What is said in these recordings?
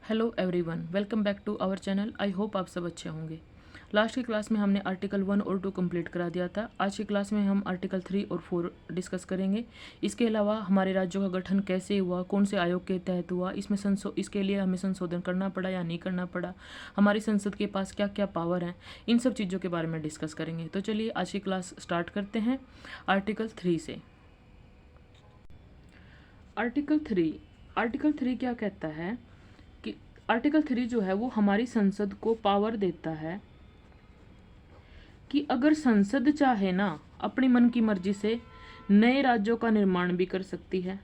Hello everyone, welcome back to our channel. I hope आप सब अच्छे होंगे। लास्ट की क्लास में हमने आर्टिकल 1 और 2 कंप्लीट करा दिया था। आज की क्लास में हम आर्टिकल 3 और 4 डिस्कस करेंगे। इसके अलावा हमारे राज्यों का गठन कैसे हुआ, कौन से आयोग के तहत हुआ, इसके लिए हमें संशोधन करना पड़ा या नहीं करना पड़ा, हमारी संसद के पास क्या क्या पावर हैं, इन सब चीज़ों के बारे में डिस्कस करेंगे। तो चलिए आज की क्लास स्टार्ट करते हैं आर्टिकल 3 से। आर्टिकल 3 क्या कहता है कि आर्टिकल 3 जो है वो हमारी संसद को पावर देता है कि अगर संसद चाहे ना अपनी मन की मर्जी से नए राज्यों का निर्माण भी कर सकती है।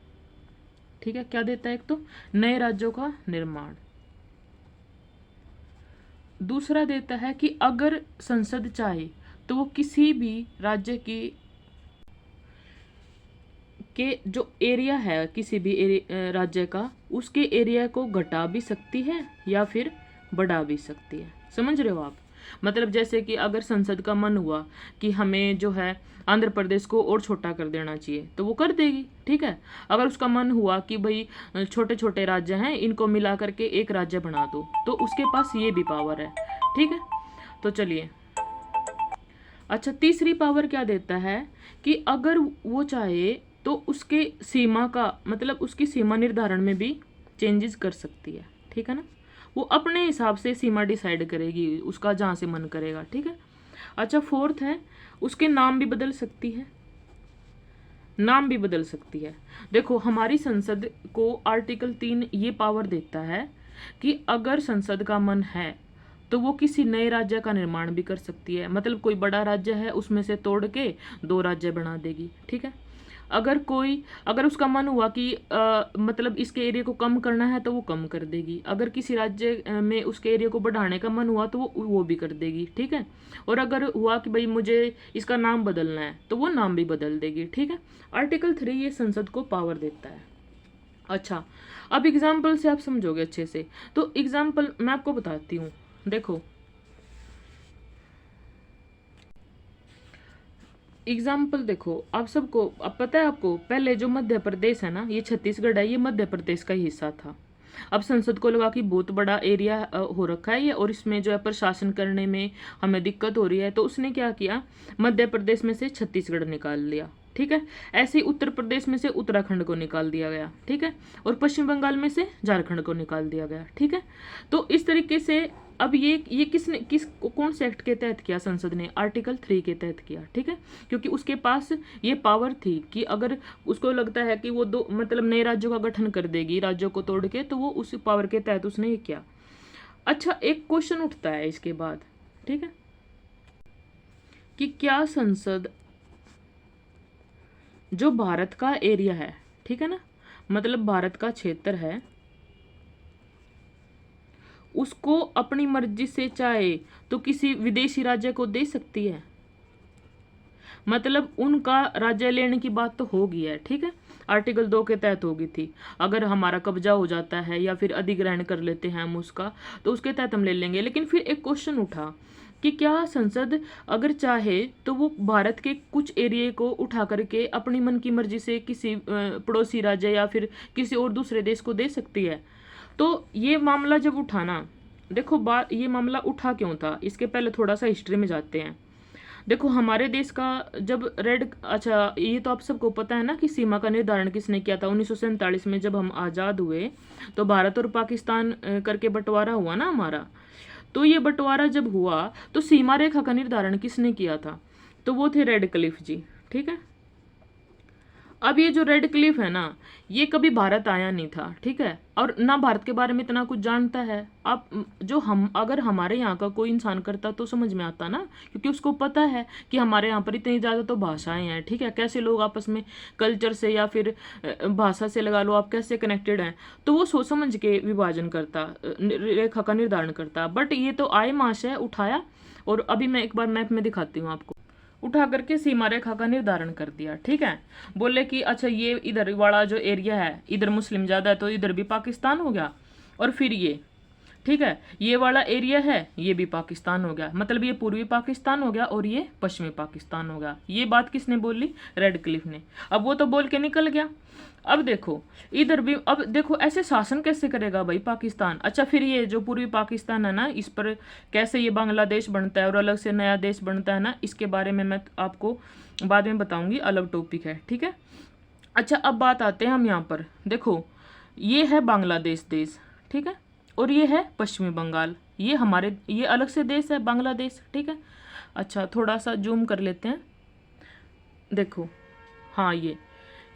ठीक है, क्या देता है? एक तो नए राज्यों का निर्माण, दूसरा देता है कि अगर संसद चाहे तो वो किसी भी राज्य के जो एरिया है किसी भी राज्य का, उसके एरिया को घटा भी सकती है या फिर बढ़ा भी सकती है। समझ रहे हो आप? मतलब जैसे कि अगर संसद का मन हुआ कि हमें जो है आंध्र प्रदेश को और छोटा कर देना चाहिए तो वो कर देगी। ठीक है, अगर उसका मन हुआ कि भाई छोटे छोटे राज्य हैं, इनको मिला करके एक राज्य बना दो, तो उसके पास ये भी पावर है। ठीक है, तो चलिए। अच्छा, तीसरी पावर क्या देता है कि अगर वो चाहे तो उसके सीमा का मतलब उसकी सीमा निर्धारण में भी चेंजेस कर सकती है। ठीक है ना, वो अपने हिसाब से सीमा डिसाइड करेगी, उसका जहाँ से मन करेगा। ठीक है। अच्छा, फोर्थ है उसके नाम भी बदल सकती है। नाम भी बदल सकती है। देखो, हमारी संसद को आर्टिकल 3 ये पावर देता है कि अगर संसद का मन है तो वो किसी नए राज्य का निर्माण भी कर सकती है। मतलब कोई बड़ा राज्य है उसमें से तोड़ के 2 राज्य बना देगी। ठीक है, अगर उसका मन हुआ कि मतलब इसके एरिया को कम करना है तो वो कम कर देगी। अगर किसी राज्य में उसके एरिया को बढ़ाने का मन हुआ तो वो भी कर देगी। ठीक है, और अगर हुआ कि भाई मुझे इसका नाम बदलना है तो वो नाम भी बदल देगी। ठीक है, आर्टिकल 3 ये संसद को पावर देता है। अच्छा, अब एग्जाम्पल से आप समझोगे अच्छे से। तो एग्जाम्पल मैं आपको बताती हूँ। देखो, एग्जाम्पल देखो, आप सबको अब पता है, आपको पहले जो मध्य प्रदेश है ना, ये छत्तीसगढ़ है, ये मध्य प्रदेश का ही हिस्सा था। अब संसद को लगा कि बहुत बड़ा एरिया हो रखा है ये, और इसमें जो है प्रशासन करने में हमें दिक्कत हो रही है, तो उसने क्या किया, मध्य प्रदेश में से छत्तीसगढ़ निकाल लिया। ठीक है, ऐसे ही उत्तर प्रदेश में से उत्तराखंड को निकाल दिया गया। ठीक है, और पश्चिम बंगाल में से झारखंड को निकाल दिया गया। ठीक है, तो इस तरीके से अब ये कौन से एक्ट के तहत किया? संसद ने आर्टिकल 3 के तहत किया। ठीक है, क्योंकि उसके पास ये पावर थी कि अगर उसको लगता है कि वो दो मतलब नए राज्यों का गठन कर देगी राज्यों को तोड़ के, तो वो उस पावर के तहत उसने ये किया। अच्छा, एक क्वेश्चन उठता है इसके बाद, ठीक है, कि क्या संसद जो भारत का एरिया है, ठीक है ना, मतलब भारत का क्षेत्र है, उसको अपनी मर्जी से चाहे तो किसी विदेशी राज्य को दे सकती है? मतलब उनका राज्य लेने की बात तो होगी है। ठीक है, आर्टिकल 2 के तहत होगी थी। अगर हमारा कब्जा हो जाता है या फिर अधिग्रहण कर लेते हैं हम उसका, तो उसके तहत हम ले लेंगे। लेकिन फिर एक क्वेश्चन उठा कि क्या संसद अगर चाहे तो वो भारत के कुछ एरिया को उठा करके अपनी मन की मर्जी से किसी पड़ोसी राज्य या फिर किसी और दूसरे देश को दे सकती है? तो ये मामला जब उठा ना, देखो बात, ये मामला उठा क्यों था, इसके पहले थोड़ा सा हिस्ट्री में जाते हैं। देखो, हमारे देश का जब अच्छा, ये तो आप सबको पता है ना कि सीमा का निर्धारण किसने किया था? 1947 में जब हम आज़ाद हुए तो भारत और पाकिस्तान करके बंटवारा हुआ ना हमारा। तो ये बंटवारा जब हुआ तो सीमा रेखा का निर्धारण किसने किया था? तो वो थे रेड क्लिफ जी। ठीक है, अब ये जो रेड क्लिफ है ना, ये कभी भारत आया नहीं था। ठीक है, और ना भारत के बारे में इतना कुछ जानता है। आप जो हम अगर हमारे यहाँ का कोई इंसान करता तो समझ में आता ना, क्योंकि उसको पता है कि हमारे यहाँ पर इतनी ज़्यादा तो भाषाएं हैं। ठीक है, कैसे लोग आपस में कल्चर से या फिर भाषा से लगा लो आप कैसे कनेक्टेड हैं, तो वो सोच समझ के विभाजन करता, रेखा का निर्धारण करता। बट ये तो आए माश है, उठाया, और अभी मैं एक बार मैप में दिखाती हूँ आपको। उठा करके सीमा रेखा का निर्धारण कर दिया। ठीक है, बोले कि अच्छा ये इधर वाला जो एरिया है, इधर मुस्लिम ज्यादा है तो इधर भी पाकिस्तान हो गया, और फिर ये, ठीक है। ये वाला एरिया है, ये भी पाकिस्तान हो गया, मतलब ये पूर्वी पाकिस्तान हो गया और ये पश्चिमी पाकिस्तान हो गया। ये बात किसने बोली? रेडक्लिफ ने। अब वो तो बोल के निकल गया। अब देखो इधर भी, अब देखो ऐसे शासन कैसे करेगा भाई पाकिस्तान। अच्छा, फिर ये जो पूर्वी पाकिस्तान है ना, इस पर कैसे ये बांग्लादेश बनता है और अलग से नया देश बनता है ना, इसके बारे में मैं आपको बाद में बताऊंगी, अलग टॉपिक है, ठीक है। अच्छा, अब बात आते हैं हम यहाँ पर, देखो ये है बांग्लादेश देश, ठीक है, और ये है पश्चिमी बंगाल, ये हमारे, ये अलग से देश है बांग्लादेश, ठीक है। अच्छा, थोड़ा सा जूम कर लेते हैं, देखो, हाँ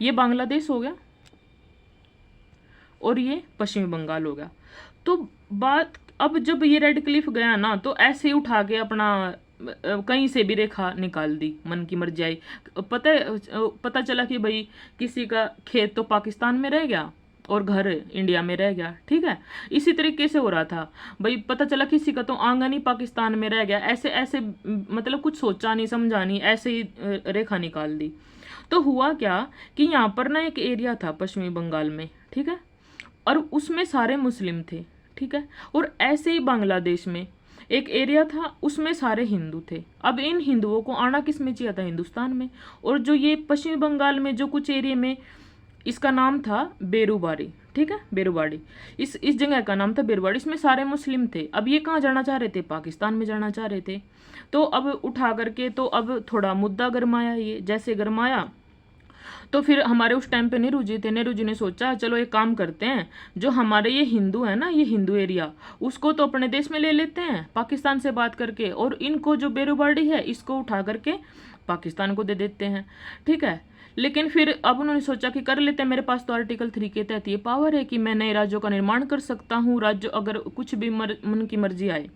ये बांग्लादेश हो गया और ये पश्चिमी बंगाल हो गया। तो बात, अब जब ये रेड क्लिफ गया ना, तो ऐसे ही उठा के अपना कहीं से भी रेखा निकाल दी, मन की मर्जी आई। पता चला कि भाई किसी का खेत तो पाकिस्तान में रह गया और घर इंडिया में रह गया, ठीक है। इसी तरीके से हो रहा था भाई, पता चला किसी का तो आंगन ही पाकिस्तान में रह गया, ऐसे ऐसे मतलब कुछ सोचा नहीं समझा नहीं, ऐसे ही रेखा निकाल दी। तो हुआ क्या कि यहाँ पर ना एक एरिया था पश्चिमी बंगाल में, ठीक है, और उसमें सारे मुस्लिम थे, ठीक है। और ऐसे ही बांग्लादेश में एक एरिया था, उसमें सारे हिंदू थे। अब इन हिंदुओं को आना किस में चाहिए था? हिंदुस्तान में। और जो ये पश्चिमी बंगाल में जो कुछ एरिया में, इसका नाम था बेरुबाड़ी, ठीक है, बेरुबाड़ी, इस जगह का नाम था बेरुबाड़ी, इसमें सारे मुस्लिम थे। अब ये कहाँ जाना चाह रहे थे? पाकिस्तान में जाना चाह रहे थे। तो अब उठा करके, तो अब थोड़ा मुद्दा गरमाया, ये जैसे गरमाया तो फिर हमारे उस टाइम पे नेहरू जी थे, नेहरू जी ने सोचा चलो एक काम करते हैं, जो हमारे ये हिंदू है ना, ये हिंदू एरिया, उसको तो अपने देश में ले लेते हैं पाकिस्तान से बात करके, और इनको जो बेरुबाड़ी है इसको उठा करके पाकिस्तान को दे देते हैं, ठीक है। लेकिन फिर अब उन्होंने सोचा कि कर लेते हैं, मेरे पास तो आर्टिकल 3 के तहत ये पावर है कि मैं नए राज्यों का निर्माण कर सकता हूँ, राज्य अगर कुछ भी मन की मर्जी आए।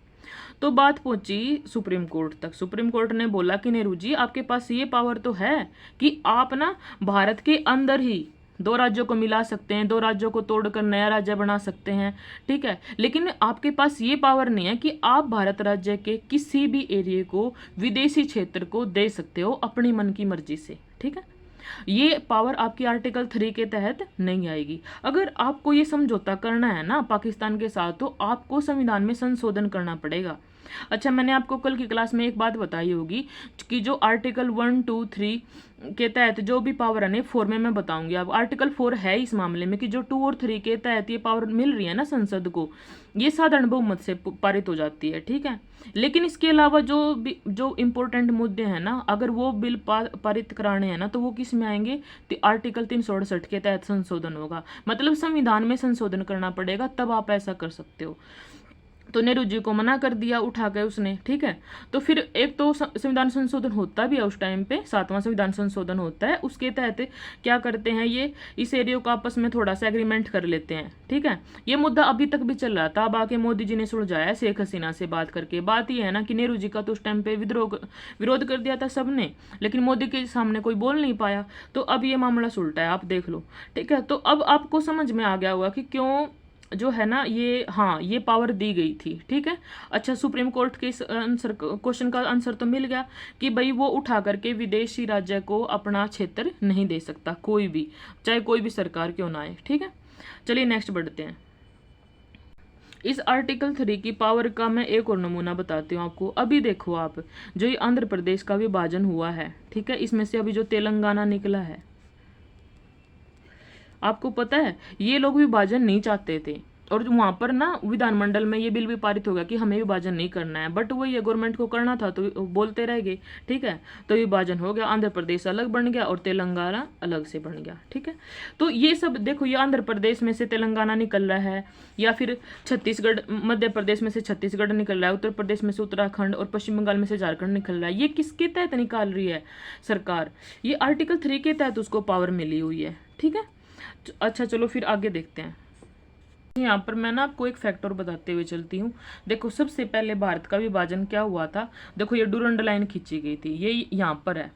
तो बात पहुंची सुप्रीम कोर्ट तक। सुप्रीम कोर्ट ने बोला कि नेहरू जी, आपके पास ये पावर तो है कि आप ना भारत के अंदर ही दो राज्यों को मिला सकते हैं, दो राज्यों को तोड़कर नया राज्य बना सकते हैं, ठीक है, लेकिन आपके पास ये पावर नहीं है कि आप भारत राज्य के किसी भी एरिया को, विदेशी क्षेत्र को दे सकते हो अपनी मन की मर्जी से, ठीक है। ये पावर आपकी आर्टिकल 3 के तहत नहीं आएगी। अगर आपको ये समझौता करना है ना पाकिस्तान के साथ, तो आपको संविधान में संशोधन करना पड़ेगा। अच्छा, मैंने आपको कल की क्लास में एक बात बताई होगी कि जो आर्टिकल 1, 2, 3 के तहत जो भी पावर है, 4 में मैं बताऊंगी। अब आर्टिकल 4 है इस मामले में कि जो 2 और 3 के तहत ये पावर मिल रही है ना संसद को, ये साधारण बहुमत से पारित हो जाती है, ठीक है। लेकिन इसके अलावा जो इम्पोर्टेंट मुद्दे हैं ना, अगर वो बिल पारित कराने हैं ना, तो वो किस में आएंगे? तो आर्टिकल 368 के तहत संशोधन होगा, मतलब संविधान में संशोधन करना पड़ेगा, तब आप ऐसा कर सकते हो। तो नेहरू जी को मना कर दिया उठा के उसने, ठीक है। तो फिर एक तो संविधान संशोधन होता भी है उस टाइम पे, 7वां संविधान संशोधन होता है, उसके तहत क्या करते हैं, ये इस एरिया को आपस में थोड़ा सा एग्रीमेंट कर लेते हैं, ठीक है। ये मुद्दा अभी तक भी चल रहा था, अब आके मोदी जी ने सुलझाया शेख हसीना से बात करके। बात ये है ना कि नेहरू जी का तो उस टाइम पे विरोध कर दिया था सबने, लेकिन मोदी के सामने कोई बोल नहीं पाया, तो अब ये मामला सुलटा है, आप देख लो, ठीक है। तो अब आपको समझ में आ गया होगा कि क्यों जो है ना ये, हाँ, ये पावर दी गई थी, ठीक है। अच्छा, सुप्रीम कोर्ट के इस आंसर, क्वेश्चन का आंसर तो मिल गया कि भाई वो उठा करके विदेशी राज्य को अपना क्षेत्र नहीं दे सकता, कोई भी, चाहे कोई भी सरकार क्यों ना आए, ठीक है। चलिए नेक्स्ट बढ़ते हैं। इस आर्टिकल 3 की पावर का मैं एक और नमूना बताती हूँ आपको। अभी देखो आप, जो ये आंध्र प्रदेश का विभाजन हुआ है, ठीक है, इसमें से अभी जो तेलंगाना निकला है, आपको पता है ये लोग विभाजन नहीं चाहते थे, और वहां पर ना विधानमंडल में ये बिल भी पारित हो गया कि हमें विभाजन नहीं करना है, बट वो ये गवर्नमेंट को करना था तो बोलते रह गए, ठीक है। तो विभाजन हो गया, आंध्र प्रदेश अलग बन गया और तेलंगाना अलग से बन गया, ठीक है। तो ये सब देखो, ये आंध्र प्रदेश में से तेलंगाना निकल रहा है, या फिर छत्तीसगढ़, मध्य प्रदेश में से छत्तीसगढ़ निकल रहा है, उत्तर प्रदेश में से उत्तराखंड, और पश्चिम बंगाल में से झारखंड निकल रहा है। ये किसके तहत निकाल रही है सरकार? ये आर्टिकल 3 के तहत उसको पावर मिली हुई है, ठीक है। अच्छा, चलो फिर आगे देखते हैं। यहाँ पर मैं ना आपको एक फैक्टर बताते हुए चलती हूँ। देखो, सबसे पहले भारत का विभाजन क्या हुआ था, देखो ये डूरंड लाइन खींची गई थी, ये यहाँ पर है।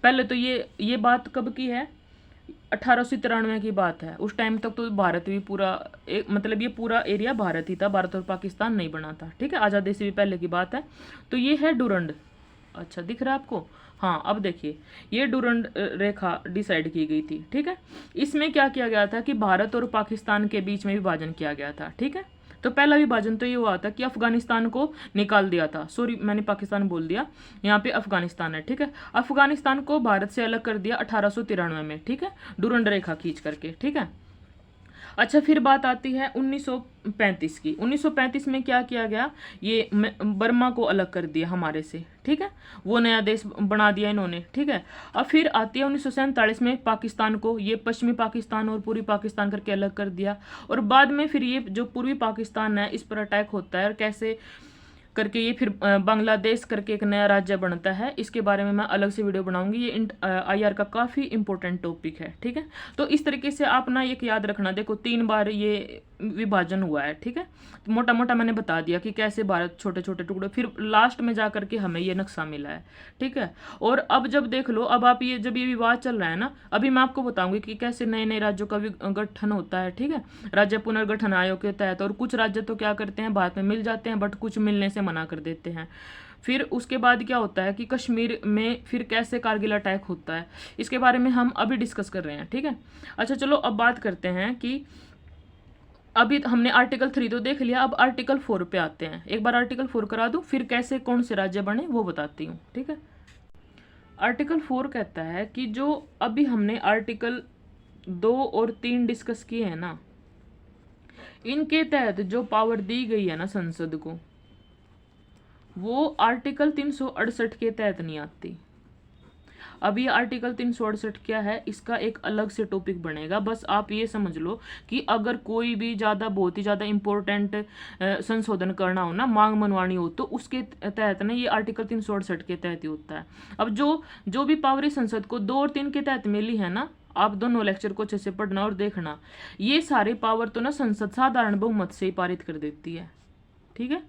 पहले तो ये बात कब की है? 1893 की बात है। उस टाइम तक तो भारत भी पूरा मतलब ये पूरा एरिया भारत ही था, भारत और पाकिस्तान नहीं बना था, ठीक है, आज़ादी से भी पहले की बात है। तो ये है डूरंड, अच्छा दिख रहा है आपको? हाँ, अब देखिए, ये डूरंड रेखा डिसाइड की गई थी, ठीक है। इसमें क्या किया गया था कि भारत और पाकिस्तान के बीच में विभाजन किया गया था, ठीक है। तो पहला विभाजन तो ये हुआ था कि अफगानिस्तान को निकाल दिया था, सॉरी मैंने पाकिस्तान बोल दिया, यहाँ पे अफगानिस्तान है, ठीक है। अफगानिस्तान को भारत से अलग कर दिया 1893 में, ठीक है, डूरंड रेखा खींच करके, ठीक है। अच्छा, फिर बात आती है 1935 की। 1935 में क्या किया गया, ये बर्मा को अलग कर दिया हमारे से, ठीक है, वो नया देश बना दिया इन्होंने, ठीक है। अब फिर आती है 1947 में पाकिस्तान को, ये पश्चिमी पाकिस्तान और पूर्वी पाकिस्तान करके अलग कर दिया। और बाद में फिर ये जो पूर्वी पाकिस्तान है इस पर अटैक होता है और कैसे करके ये फिर बांग्लादेश करके एक नया राज्य बनता है। इसके बारे में मैं अलग से वीडियो बनाऊंगी, ये IR का काफ़ी इंपॉर्टेंट टॉपिक है, ठीक है। तो इस तरीके से आप ना एक याद रखना, देखो 3 बार ये विभाजन हुआ है, ठीक है। तो मोटा मोटा मैंने बता दिया कि कैसे भारत छोटे छोटे टुकड़े, फिर लास्ट में जा करके हमें ये नक्शा मिला है, ठीक है। और अब जब देख लो, अब आप ये जब ये विवाद चल रहा है ना, अभी मैं आपको बताऊंगी कि कैसे नए नए राज्यों का गठन होता है, ठीक है, राज्य पुनर्गठन आयोग के तहत। और कुछ राज्य तो क्या करते हैं, भारत में मिल जाते हैं, बट कुछ मिलने से मना कर देते हैं। फिर उसके बाद क्या होता है कि कश्मीर में फिर कैसे कारगिल अटैक होता है, इसके बारे में हम अभी डिस्कस कर रहे हैं, ठीक है। अच्छा चलो, अब बात करते हैं कि अभी हमने आर्टिकल 3 तो देख लिया, अब आर्टिकल 4 पे आते हैं। एक बार आर्टिकल 4 करा दूं, फिर कैसे कौन से राज्य बने वो बताती हूँ, ठीक है। आर्टिकल 4 कहता है कि जो अभी हमने आर्टिकल 2 और 3 डिस्कस किए हैं ना, इनके तहत जो पावर दी गई है ना संसद को, वो आर्टिकल 368 के तहत नहीं आती। अब ये आर्टिकल 368 क्या है, इसका एक अलग से टॉपिक बनेगा। बस आप ये समझ लो कि अगर कोई भी बहुत ही ज़्यादा इंपॉर्टेंट संशोधन करना हो ना, मांग मनवानी हो, तो उसके तहत ना ये आर्टिकल 368 के तहत ही होता है। अब जो भी पावर संसद को 2 और 3 के तहत मिली है ना, आप दोनों लेक्चर को अच्छे से पढ़ना और देखना, ये सारे पावर तो ना संसद साधारण बहुमत से ही पारित कर देती है, ठीक है।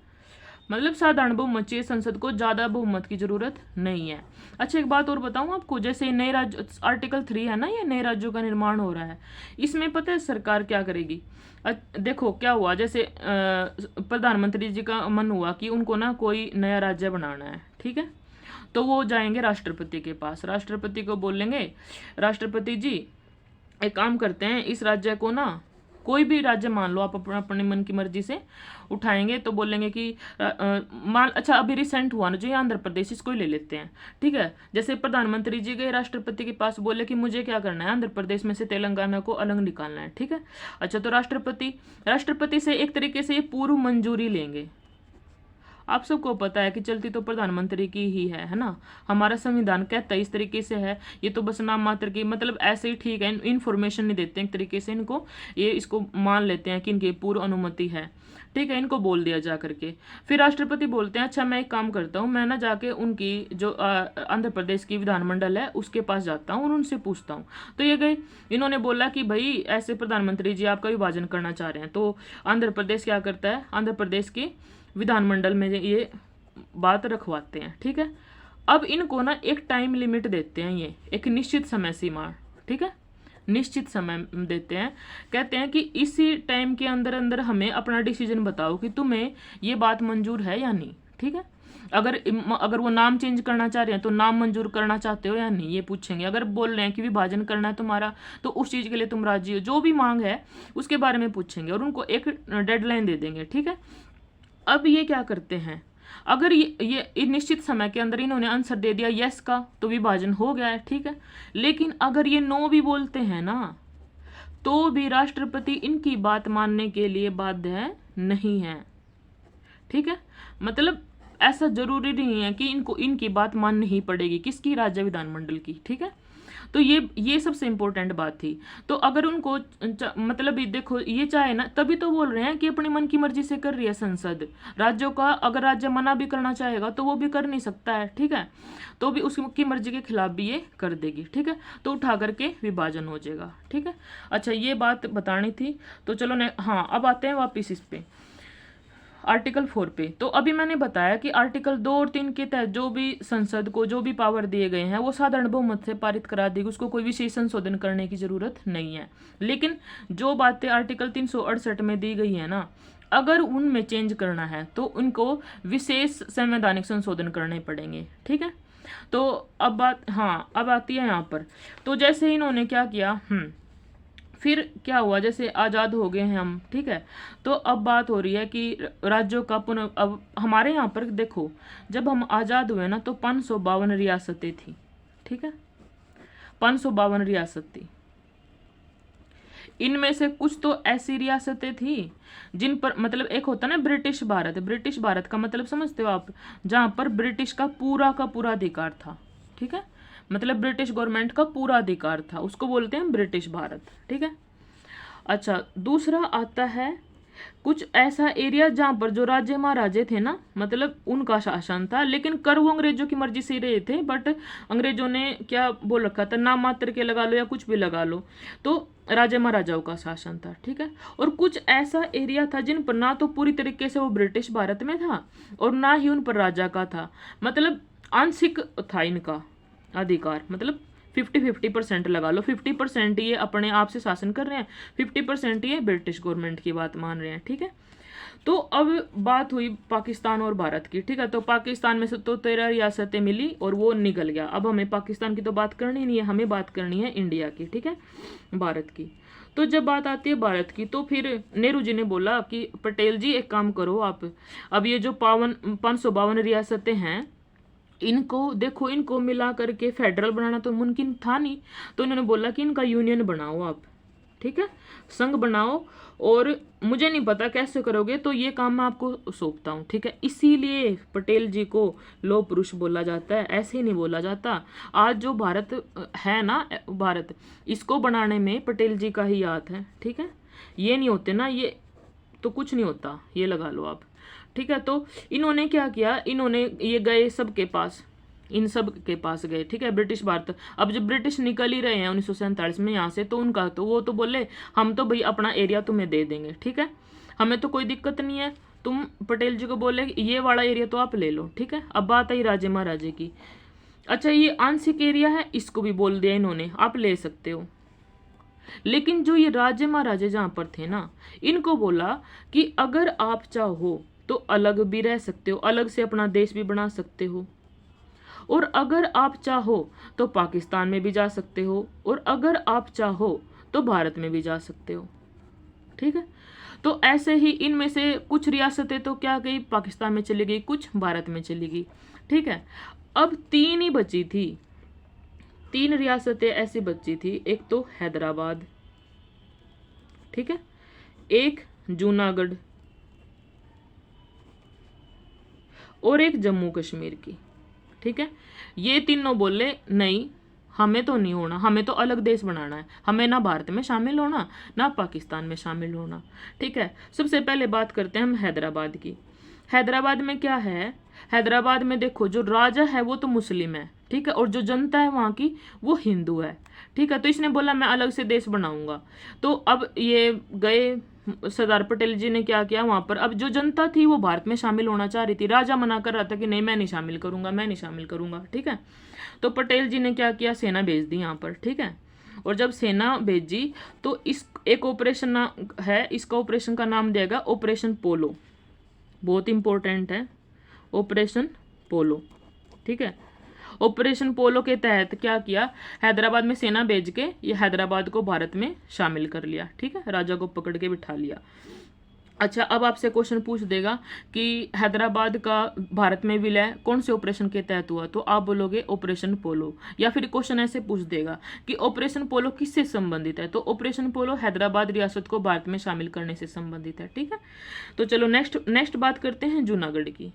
मतलब साधारण बहुमत चाहिए संसद को, ज़्यादा बहुमत की जरूरत नहीं है। अच्छा, एक बात और बताऊं आपको, जैसे नए राज्य आर्टिकल 3 है ना, ये नए राज्यों का निर्माण हो रहा है, इसमें पता है सरकार क्या करेगी। देखो क्या हुआ, जैसे प्रधानमंत्री जी का मन हुआ कि उनको ना कोई नया राज्य बनाना है, ठीक है, तो वो जाएंगे राष्ट्रपति के पास, राष्ट्रपति को बोलेंगे, राष्ट्रपति जी एक काम करते हैं, इस राज्य को ना, कोई भी राज्य मान लो आप अपने मन की मर्जी से उठाएंगे, तो बोलेंगे कि अच्छा अभी रिसेंट हुआ ना जो ये आंध्र प्रदेश, इसको ही ले लेते हैं, ठीक है। जैसे प्रधानमंत्री जी गए राष्ट्रपति के पास, बोले कि मुझे क्या करना है, आंध्र प्रदेश में से तेलंगाना को अलग निकालना है, ठीक है। अच्छा, तो राष्ट्रपति से एक तरीके से ये पूर्व मंजूरी लेंगे। आप सबको पता है कि चलती तो प्रधानमंत्री की ही है ना, हमारा संविधान कहता है इस तरीके से है, ये तो बस नाम मात्र की, मतलब ऐसे ही ठीक है, इन्फॉर्मेशन नहीं देते एक तरीके से इनको, ये इसको मान लेते हैं कि इनकी पूर्व अनुमति है, ठीक है, इनको बोल दिया जा करके। फिर राष्ट्रपति बोलते हैं अच्छा मैं एक काम करता हूँ, मैं ना जाके उनकी जो आंध्र प्रदेश की विधानमंडल है उसके पास जाता हूँ और उनसे पूछता हूँ। तो ये गए, इन्होंने बोला कि भाई ऐसे प्रधानमंत्री जी आपका विभाजन करना चाह रहे हैं, तो आंध्र प्रदेश क्या करता है, आंध्र प्रदेश की विधानमंडल में ये बात रखवाते हैं, ठीक है। अब इनको ना एक टाइम लिमिट देते हैं, ये एक निश्चित समय सीमा, ठीक है, निश्चित समय देते हैं, कहते हैं कि इसी टाइम के अंदर अंदर हमें अपना डिसीजन बताओ कि तुम्हें ये बात मंजूर है या नहीं, ठीक है। अगर वो नाम चेंज करना चाह रहे हैं तो नाम मंजूर करना चाहते हो या नहीं, ये पूछेंगे। अगर बोल रहे हैं कि विभाजन करना है तुम्हारा, तो उस चीज़ के लिए तुम राजी हो, जो भी मांग है उसके बारे में पूछेंगे और उनको एक डेडलाइन दे देंगे, ठीक है। अब ये क्या करते हैं, अगर ये निश्चित समय के अंदर इन्होंने आंसर दे दिया यस का, तो विभाजन हो गया है, ठीक है। लेकिन अगर ये नो भी बोलते हैं ना, तो भी राष्ट्रपति इनकी बात मानने के लिए बाध्य नहीं है, ठीक है। मतलब ऐसा जरूरी नहीं है कि इनकी बात माननी ही पड़ेगी, किसकी, राज्य विधानमंडल की, ठीक है। तो ये सबसे इंपॉर्टेंट बात थी। तो अगर उनको मतलब देखो ये चाहे ना, तभी तो बोल रहे हैं कि अपनी मन की मर्जी से कर रही है संसद, राज्यों का अगर राज्य मना भी करना चाहेगा तो वो भी कर नहीं सकता है, ठीक है, तो भी उसकी मर्जी के खिलाफ भी ये कर देगी, ठीक है, तो उठा करके विभाजन हो जाएगा, ठीक है। अच्छा, ये बात बतानी थी, तो चलो हाँ अब आते हैं वापिस इस पे आर्टिकल 4 पे। तो अभी मैंने बताया कि आर्टिकल 2 और 3 के तहत जो भी संसद को जो भी पावर दिए गए हैं वो साधारण बहुमत से पारित करा देगी, उसको कोई विशेष संशोधन करने की जरूरत नहीं है। लेकिन जो बातें आर्टिकल 368 में दी गई है ना, अगर उनमें चेंज करना है तो उनको विशेष संवैधानिक संशोधन करने पड़ेंगे, ठीक है। तो अब बात अब आती है यहाँ पर, तो जैसे इन्होंने क्या किया, फिर क्या हुआ, जैसे आज़ाद हो गए हैं हम, ठीक है, तो अब बात हो रही है कि राज्यों का पुनः, अब हमारे यहाँ पर देखो, जब हम आज़ाद हुए ना तो 552 रियासतें थी, ठीक है, 552 रियासत थी। इनमें से कुछ तो ऐसी रियासतें थी जिन पर, मतलब एक होता ना ब्रिटिश भारत, ब्रिटिश भारत का मतलब समझते हो आप, जहाँ पर ब्रिटिश का पूरा अधिकार था, ठीक है, मतलब ब्रिटिश गवर्नमेंट का पूरा अधिकार था, उसको बोलते हैं ब्रिटिश भारत, ठीक है। अच्छा, दूसरा आता है कुछ ऐसा एरिया जहाँ पर जो राजे महाराजे थे ना, मतलब उनका शासन था, लेकिन कर वो अंग्रेजों की मर्जी से रहे थे, बट अंग्रेजों ने क्या बोल रखा था, नाम मात्र के लगा लो या कुछ भी लगा लो, तो राजे महाराजाओं का शासन था, ठीक है। और कुछ ऐसा एरिया था जिन पर ना तो पूरी तरीके से वो ब्रिटिश भारत में था और ना ही उन पर राजा का था, मतलब आंशिक था इनका अधिकार, मतलब 50-50% लगा लो, 50% ये अपने आप से शासन कर रहे हैं, 50% ये ब्रिटिश गवर्नमेंट की बात मान रहे हैं, ठीक है। तो अब बात हुई पाकिस्तान और भारत की, ठीक है, तो पाकिस्तान में से तो 13 रियासतें मिली और वो निकल गया। अब हमें पाकिस्तान की तो बात करनी नहीं है, हमें बात करनी है इंडिया की, ठीक है, भारत की। तो जब बात आती है भारत की, तो फिर नेहरू जी ने बोला कि पटेल जी एक काम करो आप, अब ये जो 552 रियासतें हैं, इनको देखो, इनको मिला करके फेडरल बनाना तो मुमकिन था नहीं, तो इन्होंने बोला कि इनका यूनियन बनाओ आप, ठीक है, संघ बनाओ, और मुझे नहीं पता कैसे करोगे, तो ये काम मैं आपको सौंपता हूँ, ठीक है। इसीलिए पटेल जी को लौह पुरुष बोला जाता है, ऐसे ही नहीं बोला जाता। आज जो भारत है ना, भारत, इसको बनाने में पटेल जी का ही हाथ है, ठीक है, ये नहीं होते ना, ये तो कुछ नहीं होता, ये लगा लो आप, ठीक है। तो इन्होंने क्या किया, इन्होंने ये गए सबके पास, इन सब के पास गए, ठीक है, ब्रिटिश भारत। अब जब ब्रिटिश निकल ही रहे हैं 1947 में यहाँ से, तो उनका तो वो तो बोले हम तो भाई अपना एरिया तुम्हें दे देंगे, ठीक है, हमें तो कोई दिक्कत नहीं है, तुम पटेल जी को बोले ये वाला एरिया तो आप ले लो, ठीक है। अब बात आई राजे महाराजे की। अच्छा, ये आंशिक एरिया है, इसको भी बोल दिया इन्होंने आप ले सकते हो, लेकिन जो ये राजे महाराजे जहाँ पर थे ना, इनको बोला कि अगर आप चाहो तो अलग भी रह सकते हो, अलग से अपना देश भी बना सकते हो, और अगर आप चाहो तो पाकिस्तान में भी जा सकते हो, और अगर आप चाहो तो भारत में भी जा सकते हो, ठीक है। तो ऐसे ही इनमें से कुछ रियासतें तो क्या गई, पाकिस्तान में चली गई, कुछ भारत में चली गई, ठीक है। अब 3 ही बची थी, 3 रियासतें ऐसी बची थी, एक तो हैदराबाद, ठीक है, एक जूनागढ़, और एक जम्मू कश्मीर की, ठीक है। ये तीनों बोले नहीं, हमें तो नहीं होना, हमें तो अलग देश बनाना है, हमें ना भारत में शामिल होना ना पाकिस्तान में शामिल होना, ठीक है। सबसे पहले बात करते हैं हम हैदराबाद की। हैदराबाद में क्या है, हैदराबाद में देखो जो राजा है वो तो मुस्लिम है, ठीक है, और जो जनता है वहाँ की वो हिंदू है, ठीक है। तो इसने बोला मैं अलग से देश बनाऊंगा, तो अब ये गए, सरदार पटेल जी ने क्या किया वहां पर, अब जो जनता थी वो भारत में शामिल होना चाह रही थी, राजा मना कर रहा था कि नहीं मैं नहीं शामिल करूंगा, मैं नहीं शामिल करूंगा, ठीक है। तो पटेल जी ने क्या किया, सेना भेज दी यहाँ पर, ठीक है। और जब सेना भेजी तो इस एक ऑपरेशन है, इसका ऑपरेशन का नाम दिया ऑपरेशन पोलो, बहुत इंपॉर्टेंट है, ऑपरेशन पोलो, ठीक है। ऑपरेशन पोलो के तहत क्या किया, हैदराबाद में सेना भेज के ये हैदराबाद को भारत में शामिल कर लिया, ठीक है, राजा को पकड़ के बिठा लिया। अच्छा, अब आपसे क्वेश्चन पूछ देगा कि हैदराबाद का भारत में विलय कौन से ऑपरेशन के तहत हुआ, तो आप बोलोगे ऑपरेशन पोलो, या फिर क्वेश्चन ऐसे पूछ देगा कि ऑपरेशन पोलो किससे संबंधित है, तो ऑपरेशन पोलो हैदराबाद रियासत को भारत में शामिल करने से संबंधित है, ठीक है। तो चलो नेक्स्ट बात करते हैं जूनागढ़ की।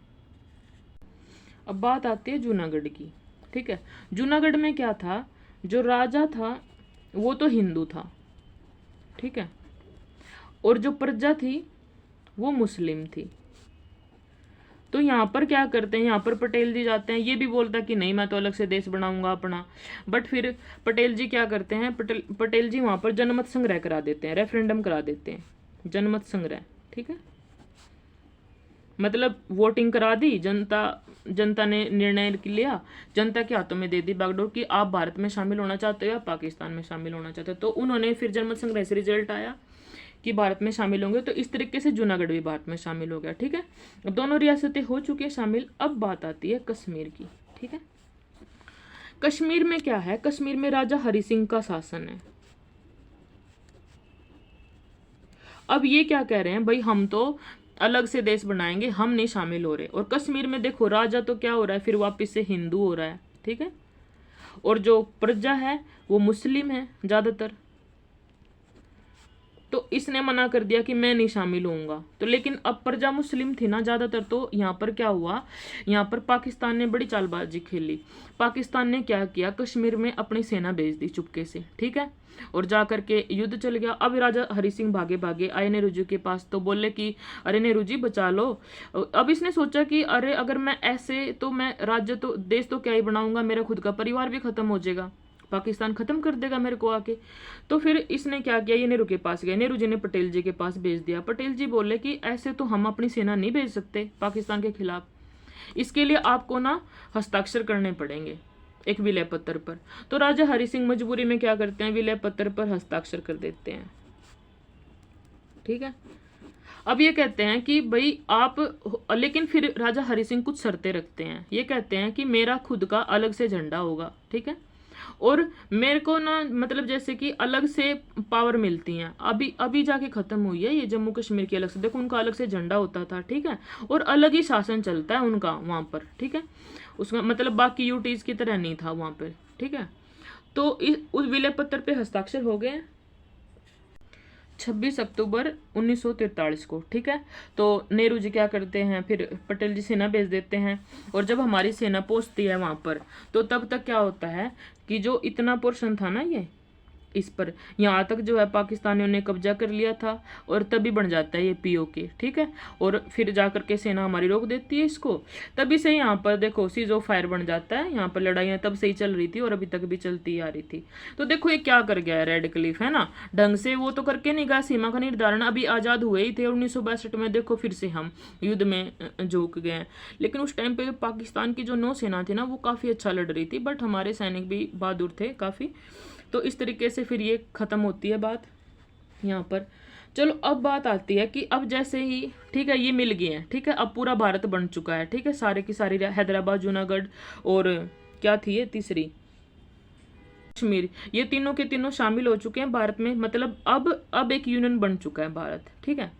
अब बात आती है जूनागढ़ की, ठीक है। जूनागढ़ में क्या था, जो राजा था वो तो हिंदू था, ठीक है, और जो प्रजा थी वो मुस्लिम थी। तो यहाँ पर क्या करते हैं, यहाँ पर पटेल जी जाते हैं, ये भी बोलता कि नहीं मैं तो अलग से देश बनाऊंगा अपना, बट फिर पटेल जी क्या करते हैं, पटेल जी वहाँ पर जनमत संग्रह करा देते हैं, रेफरेंडम करा देते हैं, जनमत संग्रह, ठीक है, मतलब वोटिंग करा दी, जनता ने निर्णय लिया, जनता के हाथों में दे दी बागडोर कि आप भारत में शामिल होना चाहते हो या पाकिस्तान में शामिल होना चाहते हो। तो उन्होंने फिर जनमत संग्रह से रिजल्ट आया कि भारत में शामिल होंगे, तो इस तरीके से जूनागढ़ भी भारत में शामिल हो गया, ठीक है। अब दोनों रियासतें हो चुकी है शामिल। अब बात आती है कश्मीर की, ठीक है। कश्मीर में क्या है, कश्मीर में राजा हरि सिंह का शासन है, अब ये क्या कह रहे हैं भाई, हम तो अलग से देश बनाएंगे, हम नहीं शामिल हो रहे। और कश्मीर में देखो राजा तो क्या हो रहा है, फिर वापस से हिंदू हो रहा है, ठीक है, और जो प्रजा है वो मुस्लिम है ज़्यादातर। तो इसने मना कर दिया कि मैं नहीं शामिल होऊंगा। तो लेकिन अब प्रजा मुस्लिम थी ना ज़्यादातर, तो यहाँ पर क्या हुआ, यहाँ पर पाकिस्तान ने बड़ी चालबाजी खेली। पाकिस्तान ने क्या किया, कश्मीर में अपनी सेना भेज दी चुपके से, ठीक है, और जा करके युद्ध चल गया। अब राजा हरि सिंह भागे भागे आए नेहरू जी के पास, तो बोले कि अरे नेहरू जी बचा लो। अब इसने सोचा कि अरे अगर मैं ऐसे, तो मैं राज्य तो देश तो क्या ही बनाऊंगा, मेरा खुद का परिवार भी खत्म हो जाएगा, पाकिस्तान खत्म कर देगा मेरे को आके। तो फिर इसने क्या किया, ये नेहरू के पास गए, नेहरू जी ने पटेल जी के पास भेज दिया। पटेल जी बोले कि ऐसे तो हम अपनी सेना नहीं भेज सकते पाकिस्तान के खिलाफ, इसके लिए आपको ना हस्ताक्षर करने पड़ेंगे एक विलय पत्र पर। तो राजा हरि सिंह मजबूरी में क्या करते हैं, विलय पत्र पर हस्ताक्षर कर देते हैं, ठीक है। अब ये कहते हैं कि भाई आप, लेकिन फिर राजा हरि सिंह कुछ शर्तें रखते हैं। ये कहते हैं कि मेरा खुद का अलग से झंडा होगा, ठीक है, और मेरे को ना मतलब जैसे कि अलग से पावर मिलती हैं, अभी अभी जाके खत्म हुई है ये जम्मू कश्मीर की अलग से, देखो उनका अलग से झंडा होता था, ठीक है, और अलग ही शासन चलता है उनका वहाँ पर, ठीक है, उसमें मतलब बाकी यूटीज की तरह नहीं था वहाँ पर, ठीक है। तो उस विलय पत्र पे हस्ताक्षर हो गए 26 अक्टूबर 1943 को, ठीक है। तो नेहरू जी क्या करते हैं, फिर पटेल जी सेना भेज देते हैं, और जब हमारी सेना पहुंचती है वहां पर, तो तब तक क्या होता है कि जो इतना पोर्शन था ना ये इस पर, यहाँ तक जो है पाकिस्तानियों ने कब्जा कर लिया था, और तभी बन जाता है ये पीओके, ठीक है, और फिर जा करके सेना हमारी रोक देती है इसको। तभी से यहाँ पर देखो सीज ऑफ फायर बन जाता है, यहाँ पर लड़ाइयाँ तब से ही चल रही थी और अभी तक भी चलती आ रही थी। तो देखो ये क्या कर गया है रेड क्लिफ, है ना, ढंग से वो तो करके नहीं गया सीमा का निर्धारण, अभी आज़ाद हुए ही थे 1962 में, देखो फिर से हम युद्ध में झोंक गए हैं। लेकिन उस टाइम पे पाकिस्तान की जो नौसेना थी ना वो काफ़ी अच्छा लड़ रही थी, बट हमारे सैनिक भी बहादुर थे काफ़ी। तो इस तरीके से फिर ये ख़त्म होती है बात यहाँ पर। चलो अब बात आती है कि अब जैसे ही, ठीक है, ये मिल गए हैं, ठीक है, अब पूरा भारत बन चुका है, ठीक है, सारे की सारी हैदराबाद, जूनागढ़ और क्या थी ये तीसरी, कश्मीर, ये तीनों के तीनों शामिल हो चुके हैं भारत में, मतलब अब एक यूनियन बन चुका है भारत, ठीक है।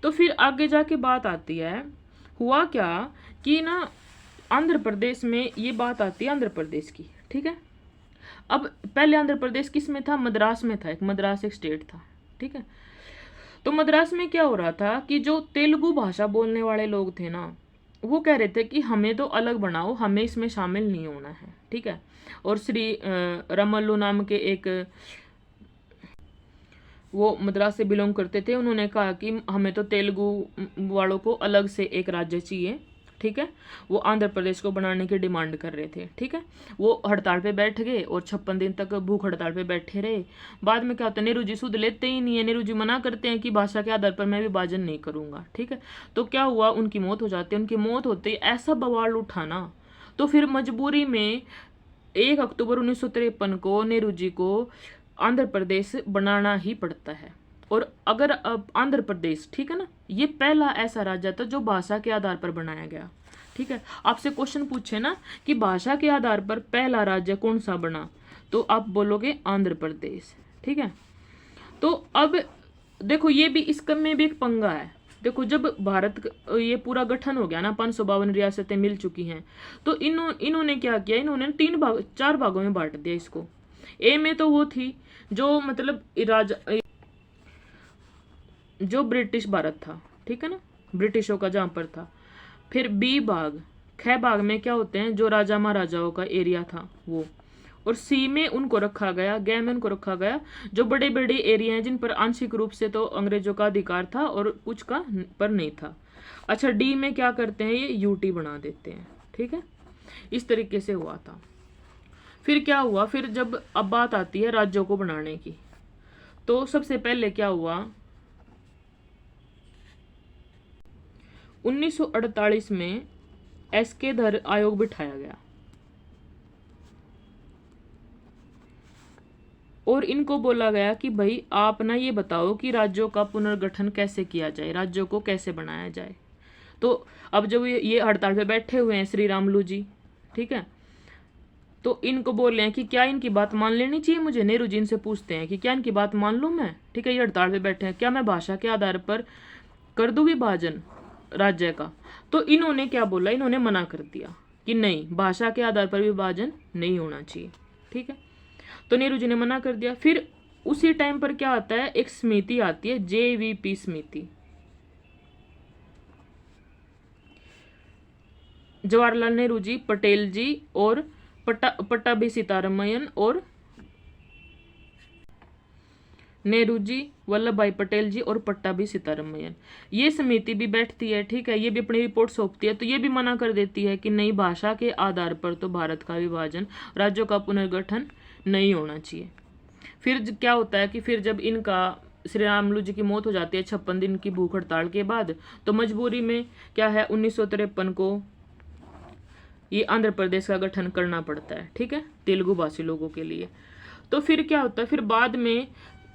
तो फिर आगे जाके बात आती है, हुआ क्या कि ना आंध्र प्रदेश में ये बात आती है आंध्र प्रदेश की, ठीक है। अब पहले आंध्र प्रदेश किस में था, मद्रास में था, एक मद्रास एक स्टेट था, ठीक है। तो मद्रास में क्या हो रहा था कि जो तेलुगु भाषा बोलने वाले लोग थे ना, वो कह रहे थे कि हमें तो अलग बनाओ, हमें इसमें शामिल नहीं होना है, ठीक है। और श्री रमल्लू नाम के एक वो मद्रास से बिलोंग करते थे, उन्होंने कहा कि हमें तो तेलुगु वालों को अलग से एक राज्य चाहिए, ठीक है। वो आंध्र प्रदेश को बनाने की डिमांड कर रहे थे, ठीक है। वो हड़ताल पे बैठ गए और 56 दिन तक भूख हड़ताल पे बैठे रहे। बाद में क्या होता है, नेहरू जी सुध लेते ही नहीं है, नेहरू जी मना करते हैं कि भाषा के आधार पर मैं विभाजन नहीं करूंगा, ठीक है। तो क्या हुआ, उनकी मौत हो जाती है। उनकी मौत होते ही ऐसा बवाल उठाना, तो फिर मजबूरी में 1 अक्टूबर 1953 को नेहरू जी को आंध्र प्रदेश बनाना ही पड़ता है। और अगर अब आंध्र प्रदेश, ठीक है ना, ये पहला ऐसा राज्य था जो भाषा के आधार पर बनाया गया, ठीक है। आपसे क्वेश्चन पूछे ना कि भाषा के आधार पर पहला राज्य कौन सा बना, तो आप बोलोगे आंध्र प्रदेश, ठीक है। तो अब देखो ये भी, इसका में भी एक पंगा है। देखो जब भारत ये पूरा गठन हो गया ना, 552 रियासतें मिल चुकी हैं, तो इन्होंने क्या किया, इन्होंने 4 भागों में बांट दिया इसको। ए में तो वो थी जो मतलब जो ब्रिटिश भारत था, ठीक है ना, ब्रिटिशों का जहाँ पर था। फिर बी भाग, ख भाग में क्या होते हैं, जो राजा महाराजाओं का एरिया था वो। और सी में उनको रखा गया, ग में उनको रखा गया जो बड़े बड़े एरिया हैं जिन पर आंशिक रूप से तो अंग्रेजों का अधिकार था और कुछ का पर नहीं था। अच्छा, डी में क्या करते हैं, ये यूटी बना देते हैं, ठीक है। इस तरीके से हुआ था। फिर क्या हुआ, फिर जब अब बात आती है राज्यों को बनाने की, तो सबसे पहले क्या हुआ, 1948 में एसके धर आयोग बिठाया गया और इनको बोला गया कि भाई आप ना ये बताओ कि राज्यों का पुनर्गठन कैसे किया जाए, राज्यों को कैसे बनाया जाए। तो अब जब ये हड़ताल पे बैठे हुए हैं श्री रामुलू जी, ठीक है, तो इनको बोल रहे हैं कि क्या इनकी बात मान लेनी चाहिए मुझे। नेहरू जी इनसे पूछते हैं कि क्या इनकी बात मान लूँ मैं, ठीक है, ये हड़ताल पे बैठे हैं, क्या मैं भाषा के आधार पर कर दूँ विभाजन राज्य का। तो इन्होंने क्या बोला, इन्होंने मना कर दिया कि नहीं, भाषा के आधार पर विभाजन नहीं होना चाहिए, ठीक है। तो नेहरू जी ने मना कर दिया। फिर उसी टाइम पर क्या आता है, एक समिति आती है, JVP समिति, जवाहरलाल नेहरू जी, पटेल जी और पट्टाभी सीतारमैन और नेहरू जी, वल्लभ भाई पटेल जी और पट्टाभी सीतारमैन, ये समिति भी बैठती है, ठीक है, ये भी अपनी रिपोर्ट सौंपती है। तो ये भी मना कर देती है कि नहीं, भाषा के आधार पर तो भारत का विभाजन, राज्यों का पुनर्गठन नहीं होना चाहिए। फिर क्या होता है कि फिर जब इनका श्री रामुलु जी की मौत हो जाती है 56 दिन की भूख हड़ताल के बाद, तो मजबूरी में क्या है 1953 को ये आंध्र प्रदेश का गठन करना पड़ता है, ठीक है, तेलुगु भाषी लोगों के लिए। तो फिर क्या होता है, फिर बाद में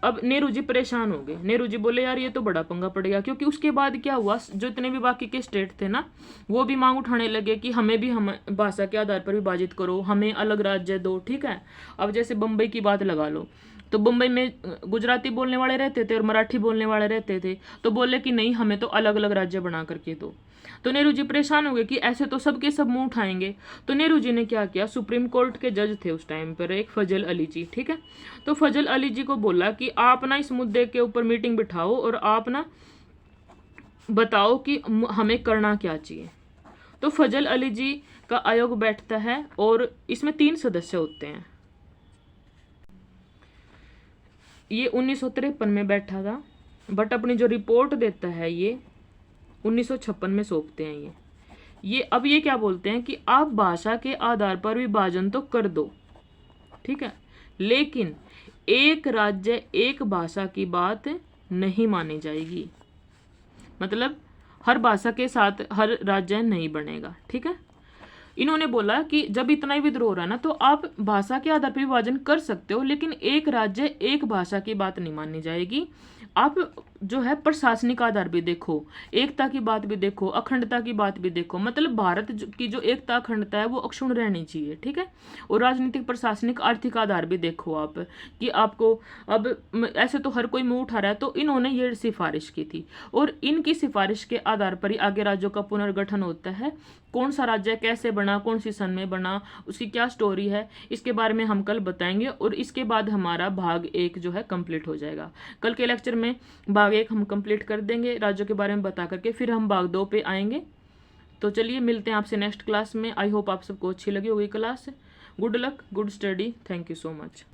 अब नेहरू जी परेशान हो गए। नेहरू जी बोले यार ये तो बड़ा पंगा पड़ गया, क्योंकि उसके बाद क्या हुआ, जो इतने भी बाकी के स्टेट थे ना, वो भी मांग उठाने लगे कि हमें भी हम भाषा के आधार पर विभाजित करो, हमें अलग राज्य दो, ठीक है। अब जैसे बम्बई की बात लगा लो, तो बम्बई में गुजराती बोलने वाले रहते थे और मराठी बोलने वाले रहते थे, तो बोले कि नहीं, हमें तो अलग अलग राज्य बना करके दो। तो नेहरू जी परेशान हो गए कि ऐसे तो सबके सब मुंह उठाएंगे। तो नेहरू जी ने क्या किया, सुप्रीम कोर्ट के जज थे उस टाइम पर एक फजल अली जी, ठीक है, तो फजल अली जी को बोला कि आप ना इस मुद्दे के ऊपर मीटिंग बिठाओ और आप ना बताओ कि हमें करना क्या चाहिए। तो फजल अली जी का आयोग बैठता है और इसमें 3 सदस्य होते हैं। ये 1953 में बैठा था, बट अपनी जो रिपोर्ट देता है ये 1956 में सौंपते हैं ये अब ये क्या बोलते हैं कि आप भाषा के आधार पर विभाजन तो कर दो, ठीक है, लेकिन एक राज्य एक भाषा की बात नहीं मानी जाएगी, मतलब हर भाषा के साथ हर राज्य नहीं बनेगा, ठीक है। इन्होंने बोला कि जब इतना ही विद्रोह हो रहा है ना, तो आप भाषा के आधार पर विभाजन कर सकते हो, लेकिन एक राज्य एक भाषा की बात नहीं मानी जाएगी। आप जो है प्रशासनिक आधार भी देखो, एकता की बात भी देखो, अखंडता की बात भी देखो, मतलब भारत की जो एकता अखंडता है वो अक्षुण्ण रहनी चाहिए, ठीक है। और राजनीतिक, प्रशासनिक, आर्थिक आधार भी देखो आप कि आपको अब ऐसे तो हर कोई मुंह उठा रहा है। तो इन्होंने ये सिफारिश की थी और इनकी सिफारिश के आधार पर ही आगे राज्यों का पुनर्गठन होता है। कौन सा राज्य कैसे बना, कौन सी सन में बना, उसकी क्या स्टोरी है, इसके बारे में हम कल बताएंगे। और इसके बाद हमारा भाग 1 जो है कंप्लीट हो जाएगा। कल के लेक्चर में भाग 1 हम कंप्लीट कर देंगे राज्यों के बारे में बता करके, फिर हम भाग 2 पे आएंगे। तो चलिए मिलते हैं आपसे नेक्स्ट क्लास में। आई होप आप सबको अच्छी लगी होगी class. Good luck, good study, thank you so much.